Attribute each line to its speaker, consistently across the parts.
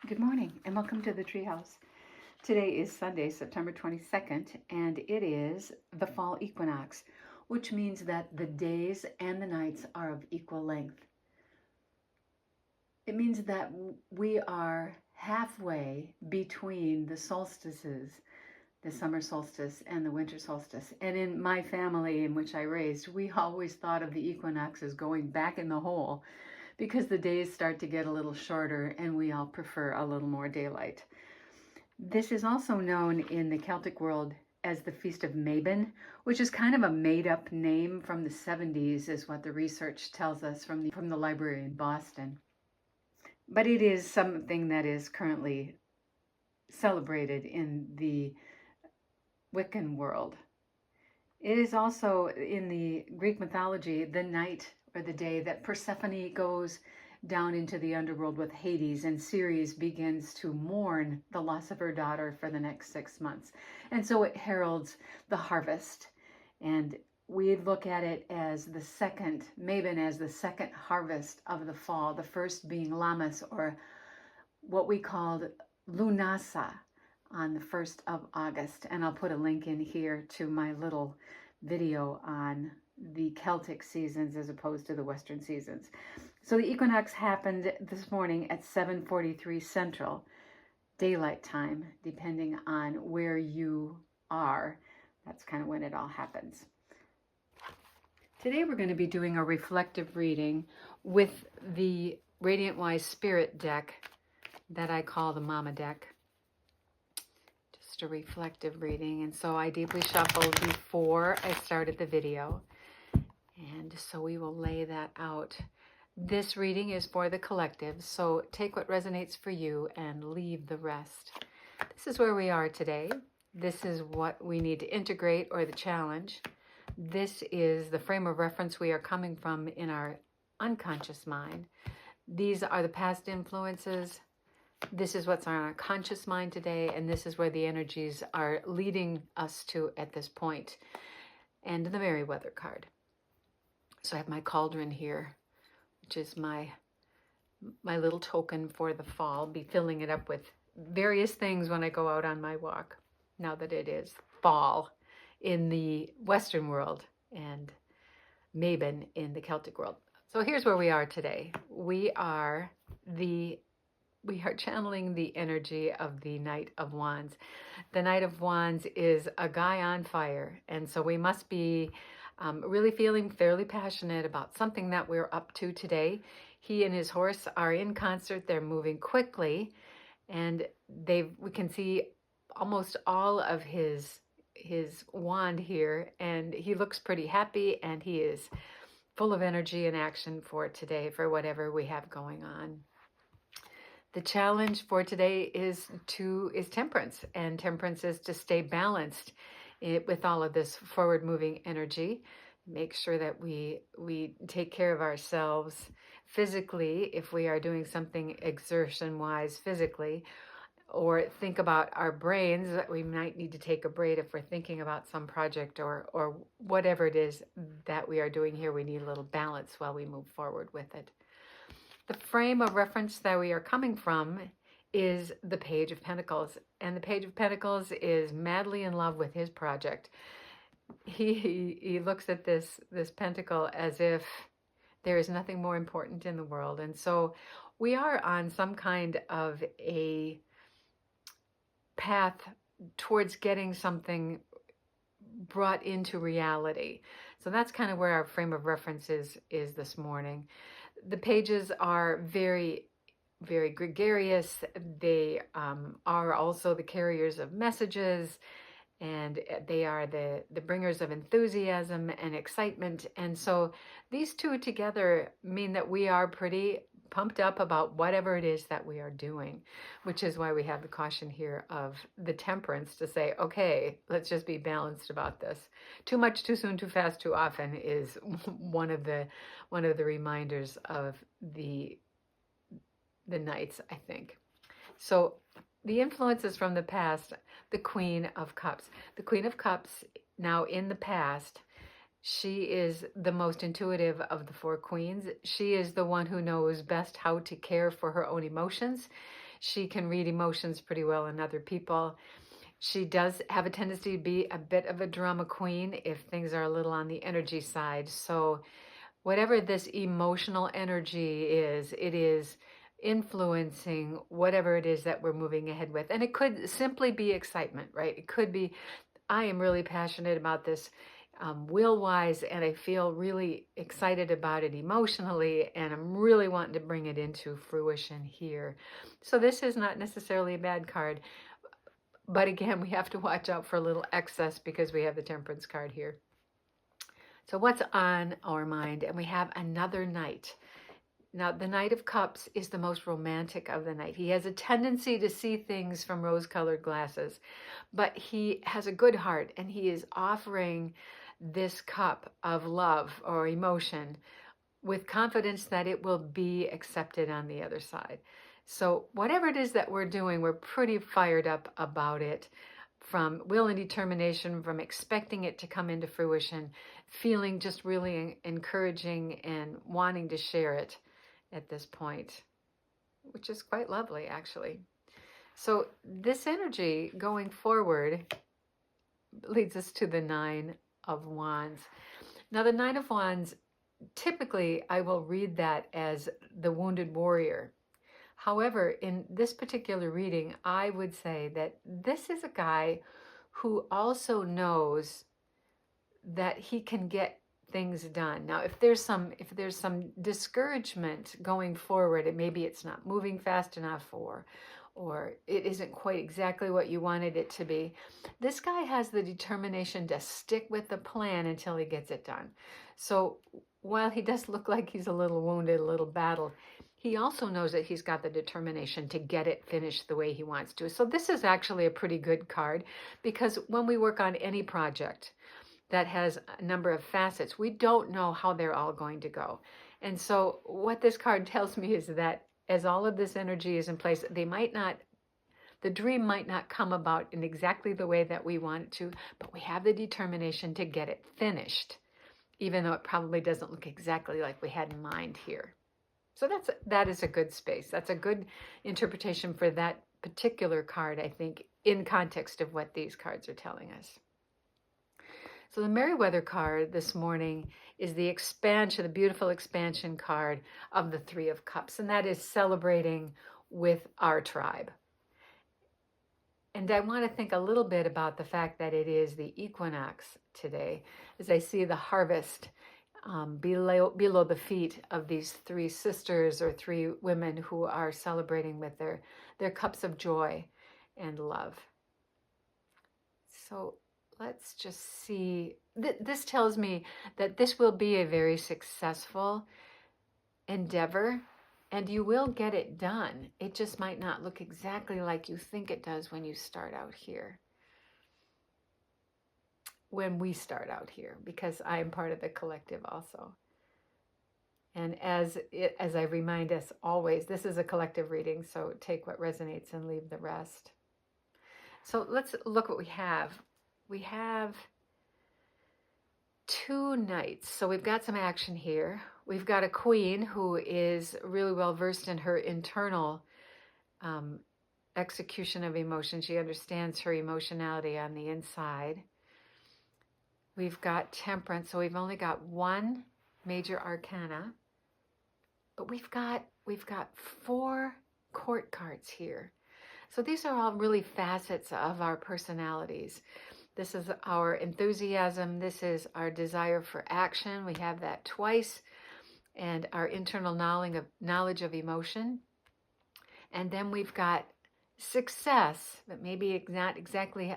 Speaker 1: Good morning and welcome to the Treehouse. Today is Sunday, September 22nd, and it is the fall equinox, which means that the days and the nights are of equal length. It means that we are halfway between the solstices, the summer solstice and the winter solstice. And in my family in which I raised, we always thought of the equinox as going back in the hole because the days start to get a little shorter and we all prefer a little more daylight. This is also known in the Celtic world as the Feast of Mabon, which is kind of a made-up name from the 70s, is what the research tells us from the library in Boston. But it is something that is currently celebrated in the Wiccan world. It is also in the Greek mythology the night or the day that Persephone goes down into the underworld with Hades, and Ceres begins to mourn the loss of her daughter for the next 6 months. And so it heralds the harvest. And we look at it as the second, Mabon as the second harvest of the fall, the first being Lammas, or what we called Lunasa, on the 1st of August. And I'll put a link in here to my little video on the Celtic seasons as opposed to the Western seasons. So the equinox happened this morning at 7:43 Central Daylight Time, depending on where you are. That's kind of when it all happens. Today we're going to be doing a reflective reading with the Radiant Wise Spirit deck that I call the Mama deck. Just a reflective reading. And so I deeply shuffled before I started the video. And so we will lay that out. This reading is for the collective, so take what resonates for you and leave the rest. This is where we are today. This is what we need to integrate, or the challenge. This is the frame of reference we are coming from in our unconscious mind. These are the past influences. This is what's on our conscious mind today, and this is where the energies are leading us to at this point. And the Merryweather card. So I have my cauldron here, which is my little token for the fall. I'll be filling it up with various things when I go out on my walk, now that it is fall in the Western world and Mabon in the Celtic world. So here's where we are today. We are channeling the energy of the Knight of Wands. The Knight of Wands is a guy on fire, and so we must be really feeling fairly passionate about something that we're up to today. He and his horse are in concert. They're moving quickly, and we can see almost all of his wand here, and he looks pretty happy, and he is full of energy and action for today, for whatever we have going on. The challenge for today is temperance, and temperance is to stay balanced with all of this forward-moving energy. Make sure that we take care of ourselves physically if we are doing something exertion-wise physically, or think about our brains that we might need to take a break if we're thinking about some project or whatever it is that we are doing here. We need a little balance while we move forward with it. The frame of reference that we are coming from is the Page of Pentacles. And the Page of Pentacles is madly in love with his project. He looks at this pentacle as if there is nothing more important in the world. And so we are on some kind of a path towards getting something brought into reality. So that's kind of where our frame of reference is this morning. The pages are very, very gregarious. They are also the carriers of messages, and they are the bringers of enthusiasm and excitement. And so these two together mean that we are pretty pumped up about whatever it is that we are doing, which is why we have the caution here of the temperance to say, okay, let's just be balanced about this. Too much, too soon, too fast, too often is one of the reminders of the Knights, I think. So the influences from the past, the Queen of Cups. The Queen of Cups, now in the past, she is the most intuitive of the four queens. She is the one who knows best how to care for her own emotions.
Speaker 2: She can read emotions pretty well in other people. She does have a tendency to be a bit of a drama queen if things are a little on the energy side. So whatever this emotional energy is, it is influencing whatever it is that we're moving ahead with. And it could simply be excitement, right? It could be, I am really passionate about this will wise, and I feel really excited about it emotionally, and I'm really wanting to bring it into fruition here. So this is not necessarily a bad card. But again, we have to watch out for a little excess because we have the Temperance card here. So what's on our mind? And we have another Knight. Now, the Knight of Cups is the most romantic of the Knight. He has a tendency to see things from rose-colored glasses, but he has a good heart, and he is offering this cup of love or emotion with confidence that it will be accepted on the other side. So whatever it is that we're doing, we're pretty fired up about it, from will and determination, from expecting it to come into fruition, feeling just really encouraging and wanting to share it at this point, which is quite lovely, actually. So this energy going forward leads us to the Nine of Wands. Now, the Nine of Wands, typically I will read that as the wounded warrior. However, in this particular reading, I would say that this is a guy who also knows that he can get things done. Now, if there's some discouragement going forward, and maybe it's not moving fast enough, or it isn't quite exactly what you wanted it to be, this guy has the determination to stick with the plan until he gets it done. So while he does look like he's a little wounded, a little battled, he also knows that he's got the determination to get it finished the way he wants to. So this is actually a pretty good card, because when we work on any project that has a number of facets, we don't know how they're all going to go. And so what this card tells me is that as all of this energy is in place, the dream might not come about in exactly the way that we want it to, but we have the determination to get it finished, even though it probably doesn't look exactly like we had in mind here. So that is a good space. That's a good interpretation for that particular card, I think, in context of what these cards are telling us. So the Merriweather card this morning is the expansion, the beautiful expansion card of the Three of Cups, and that is celebrating with our tribe. And I want to think a little bit about the fact that it is the equinox today, as I see the harvest below the feet of these three sisters or three women who are celebrating with their cups of joy and love. So let's just see. This tells me that this will be a very successful endeavor, and you will get it done. It just might not look exactly like you think it does when you start out here. When we start out here, because I am part of the collective also. And as I remind us always, this is a collective reading, so take what resonates and leave the rest. So let's look what we have. We have two knights, so we've got some action here. We've got a queen who is really well versed in her internal execution of emotion. She understands her emotionality on the inside. We've got Temperance, so we've only got one major arcana, but we've got 4 court cards here. So these are all really facets of our personalities. This is our enthusiasm. This is our desire for action. We have that twice. And our internal knowledge of emotion. And then we've got success, but maybe not exactly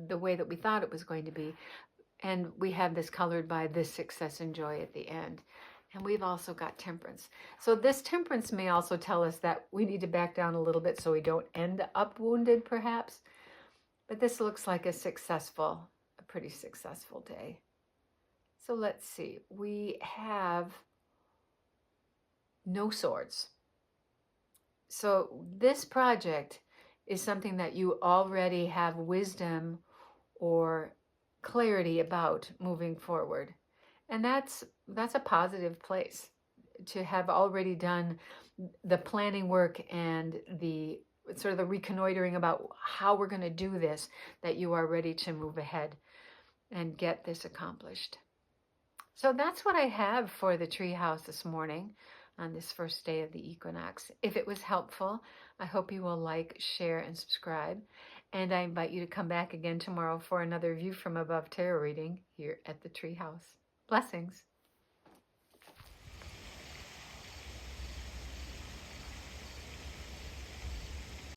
Speaker 2: the way that we thought it was going to be. And we have this colored by this success and joy at the end. And we've also got Temperance. So this Temperance may also tell us that we need to back down a little bit so we don't end up wounded, perhaps. But this looks like a pretty successful day. So let's see. We have no swords. So this project is something that you already have wisdom or clarity about moving forward. And that's a positive place to have already done the planning work and the sort of the reconnoitering about how we're going to do this, that you are ready to move ahead and get this accomplished. So that's what I have for the treehouse this morning on this first day of the equinox. If it was helpful, I hope you will like, share, and subscribe. And I invite you to come back again tomorrow for another View from Above tarot reading here at the Treehouse. Blessings.